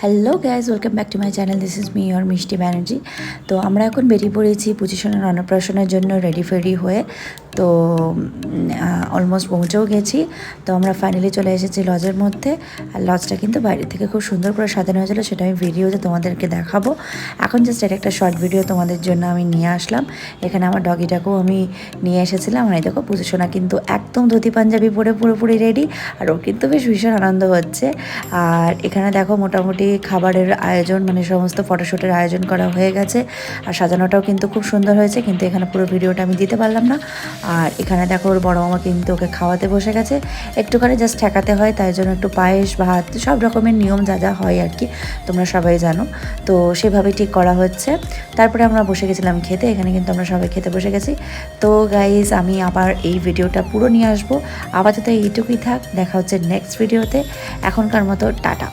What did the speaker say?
Hello guys, welcome back to my channel. This is me your মিষ্টি ব্যানার্জি। তো আমরা এখন বেরিয়ে পড়েছি পজিশনের অন্নপ্রাশনের জন্য রেডি ফেডি হয়ে। তো অলমোস্ট পৌঁছেও গেছি। তো আমরা ফাইনালি চলে এসেছি লজের মধ্যে। আর লজটা কিন্তু বাইরে থেকে খুব সুন্দর করে সাজানো হয়েছিল, সেটা আমি ভিডিওতে তোমাদেরকে দেখাবো। এখন জাস্ট এটা একটা শর্ট ভিডিও তোমাদের জন্য আমি নিয়ে আসলাম। এখানে আমার ডগিটাকেও আমি নিয়ে এসেছিলাম। আর এই দেখো পজিশনা কিন্তু একদম ধুতি পাঞ্জাবি পরে পুরোপুরি রেডি, আর ও কিন্তু বেশ ভীষণ আনন্দ হচ্ছে। আর এখানে দেখো মোটামুটি খাবারের আয়োজন, মানে সমস্ত ফটোশ্যুটের আয়োজন করা হয়ে গেছে। আর সাজানোটাও কিন্তু খুব সুন্দর হয়েছে, কিন্তু এখানে পুরো ভিডিওটা আমি দিতে পারলাম না। আর এখানে দেখো ওর বড় মামা কিন্তু ওকে খাওয়াতে বসে গেছে। একটুখানি জাস্ট ঠেকাতে হয়, তাই জন্য একটু পায়েস ভাত সব রকমের নিয়ম যা যা হয় আর কি, তোমরা সবাই জানো। তো সেভাবেই ঠিক করা হচ্ছে। তারপরে আমরা বসে গেছিলাম খেতে। এখানে কিন্তু আমরা সবাই খেতে বসে গেছি। তো গাইজ, আমি আবার এই ভিডিওটা পুরো নিয়ে আসবো। আপাতত এইটুকুই থাক, দেখা হচ্ছে নেক্সট ভিডিওতে। এখনকার মতো টাটা।